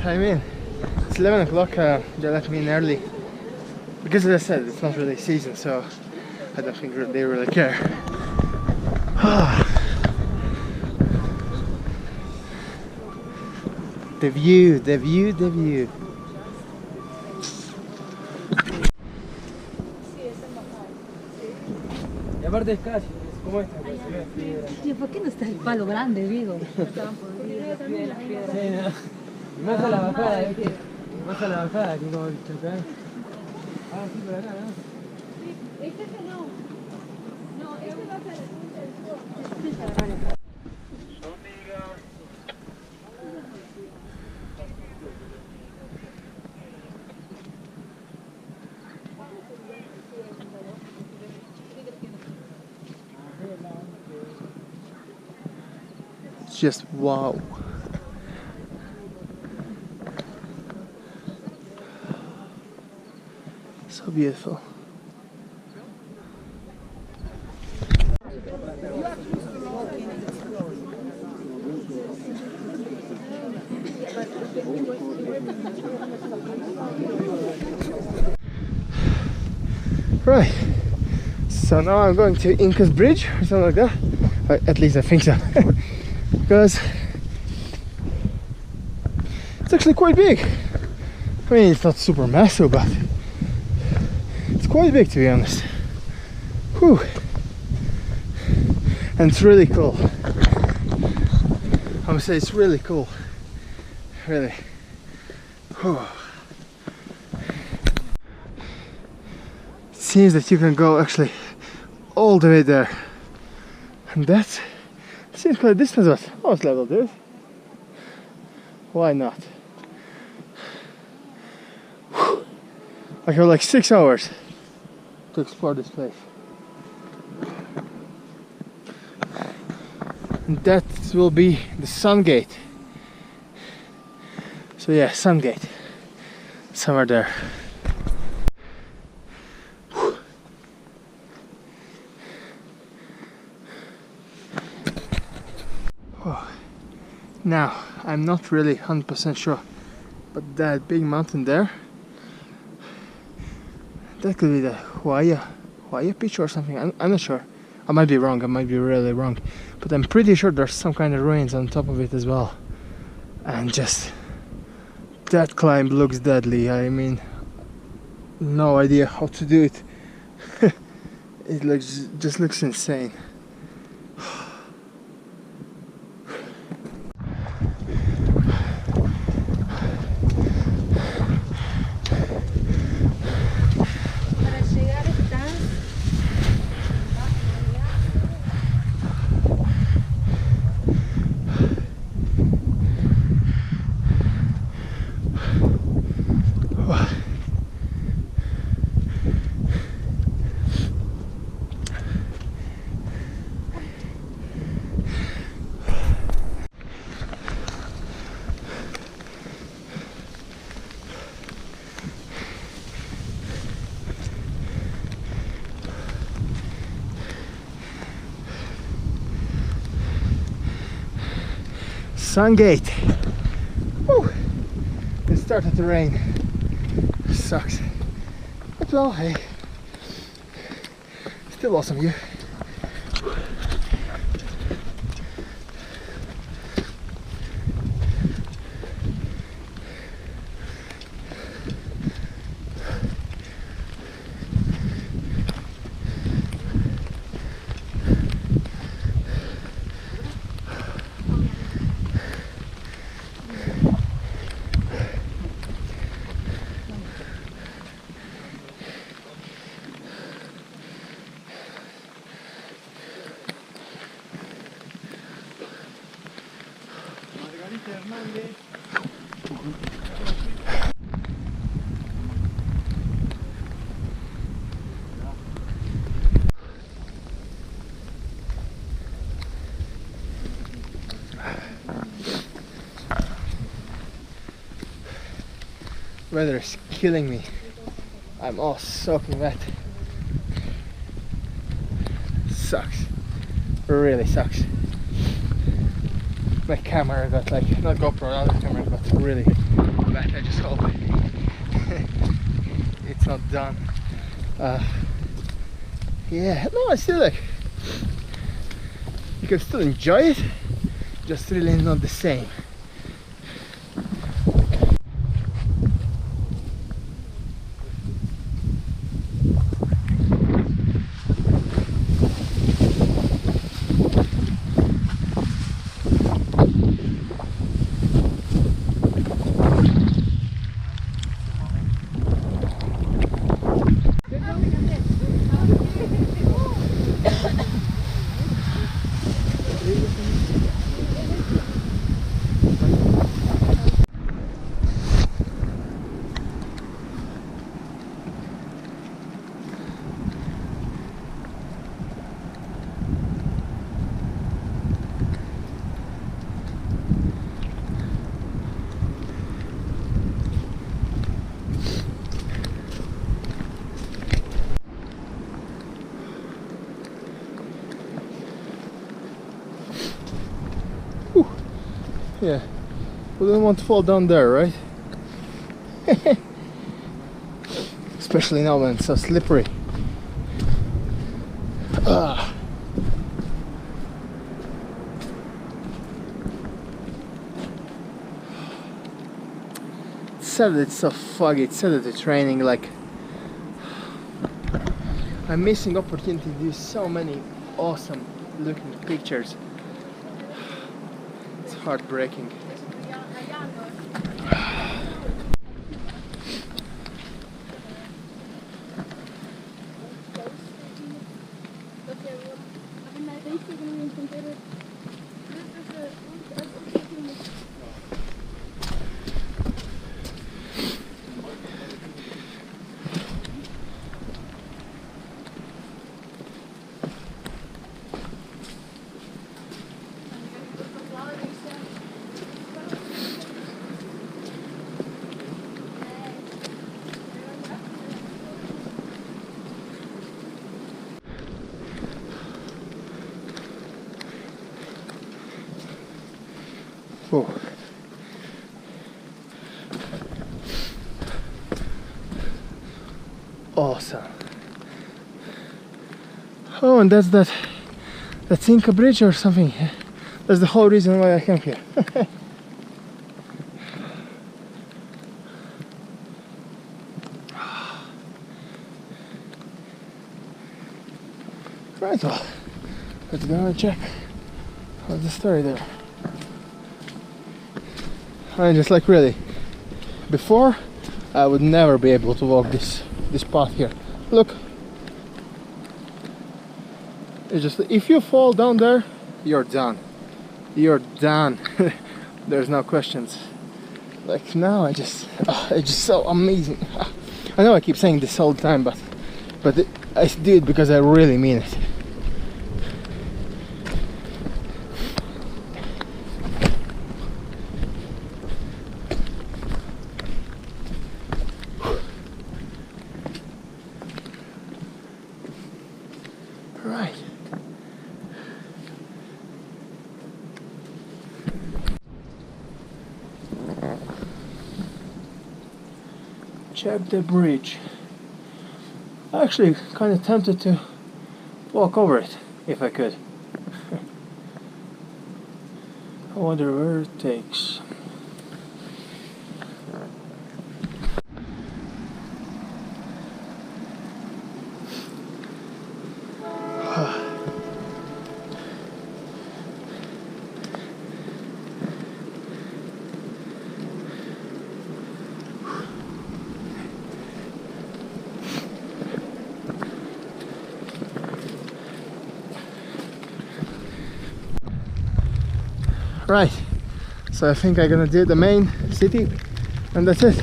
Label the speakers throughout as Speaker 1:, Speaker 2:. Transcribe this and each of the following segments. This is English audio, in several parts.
Speaker 1: I mean, it's 11 o'clock, they let me in early. Because as I said, it's not really season, so I don't think they really care. The view, the view, the view.
Speaker 2: Y aparte es calle, ¿cómo es?
Speaker 3: Tío, ¿por qué no está el palo grande, Vigo?
Speaker 2: Y más a la bajada, ¿viste? Más a la bajada, que como chocar. Ah, sí, por acá, ¿no?
Speaker 4: Este no. No, este va a ser el punto del sol.
Speaker 1: Just wow. So beautiful. Right, so now I'm going to Incas Bridge or something like that. At least I think so. Because it's actually quite big. I mean, it's not super massive, but it's quite big, to be honest. Whew. And it's really cool. I would say it's really cool. Really. Whew. It seems that you can go actually all the way there. And that seems quite a distance, but I was level, dude. Why not? Whew. I have like 6 hours to explore this place. And that will be the Sun Gate. So yeah, Sun Gate. Somewhere there. Now, I'm not really 100% sure, but that big mountain there, that could be the Huaya Picchu or something. I'm not sure. I might be wrong, I might be really wrong, but I'm pretty sure there's some kind of ruins on top of it as well. And just, that climb looks deadly. I mean, no idea how to do it. It just looks insane. Sun Gate. Woo. It started to rain. Sucks. But well, hey, still awesome view. Weather is killing me. I'm all soaking wet. Sucks. Really sucks. My camera got like, not GoPro, other camera got really but I just hope it's not done. Yeah, no, I still like, you can still enjoy it, just really not the same. Yeah, we don't want to fall down there, right? Especially now when it's so slippery. It said it's so foggy, it said that it's raining, like I'm missing opportunity to do so many awesome looking pictures. It's heartbreaking. Oh. Awesome. Oh, and that's that Inca bridge or something. That's the whole reason why I came here. Right, well, let's go and check what's the story there. I just like really, before I would never be able to walk this path here. Look, it's just, if you fall down there, you're done. You're done. There's no questions. Like now, it's just so amazing. I know I keep saying this all the time, but I do it because I really mean it. Right. Check the bridge. Actually, kind of tempted to walk over it if I could. I wonder where it takes. Right, so I think I'm gonna do the main city and that's it.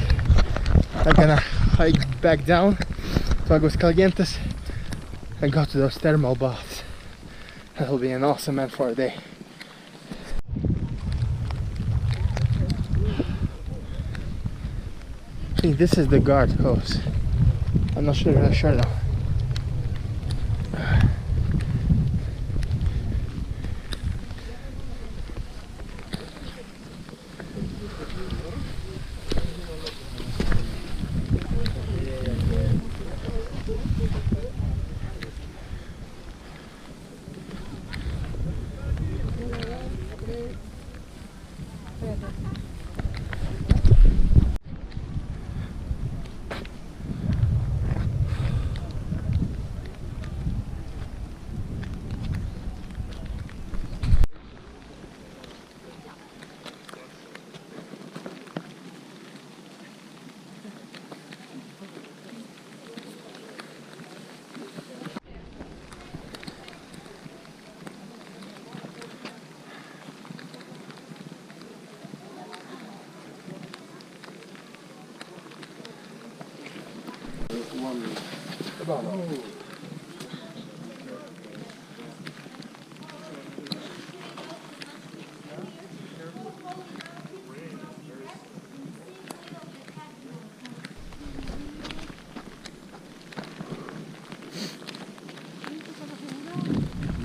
Speaker 1: I'm gonna hike back down to Aguas Calientes and go to those thermal baths. That'll be an awesome end for a day. I think this is the guard house. I'm not sure though.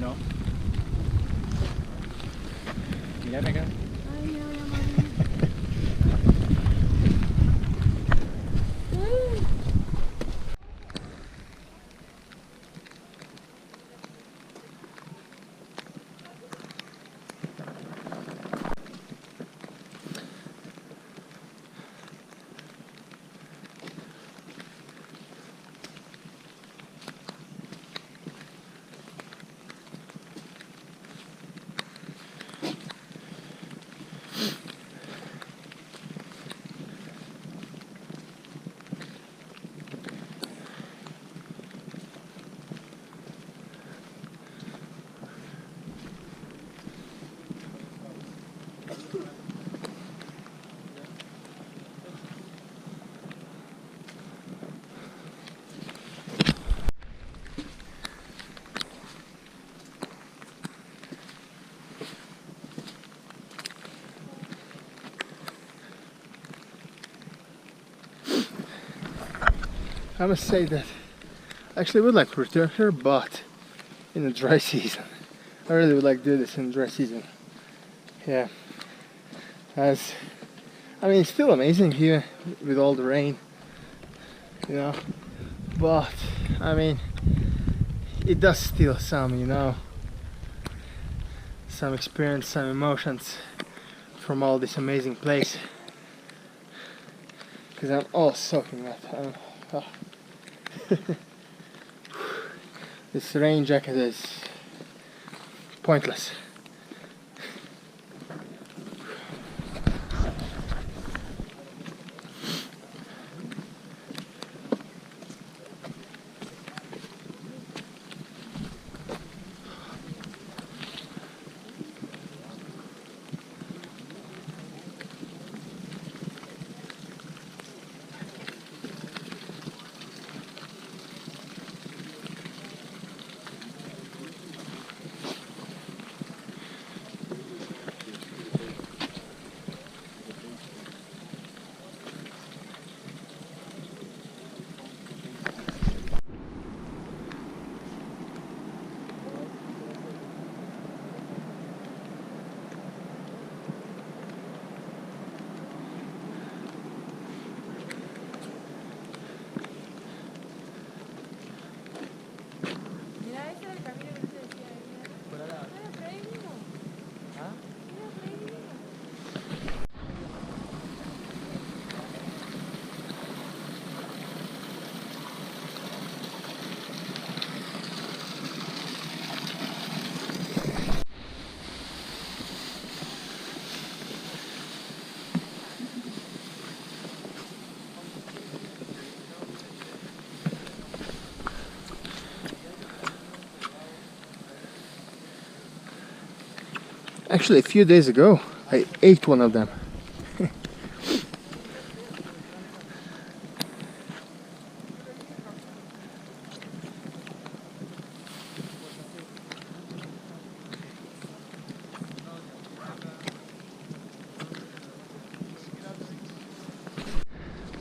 Speaker 1: No. Mírame acá. I must say that I actually would like to return here, but in the dry season. I really would like to do this in the dry season. Yeah, as I mean, it's still amazing here with all the rain, you know. But I mean, it does steal some, you know, some experience, some emotions from all this amazing place. Because I'm all soaking wet. Oh. This rain jacket is pointless. Actually, a few days ago, I ate one of them.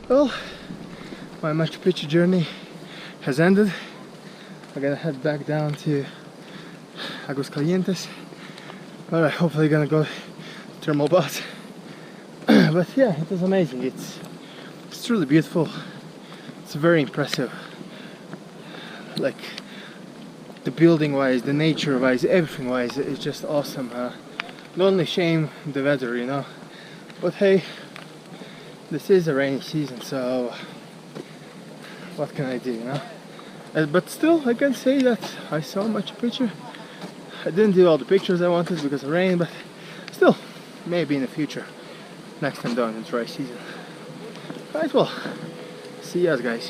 Speaker 1: Well, my Machu Picchu journey has ended. I'm gonna head back down to Aguascalientes. But I'm hopefully gonna go thermal bath. But yeah, it was amazing. It's truly beautiful. It's very impressive. Like the building wise, the nature wise, everything wise, it's just awesome. The only shame the weather, you know. But hey, this is a rainy season, so what can I do, you know? But still, I can say that I saw Machu Picchu. I didn't do all the pictures I wanted because of rain, but still, maybe in the future, next time down in dry season. Right, well, see you guys.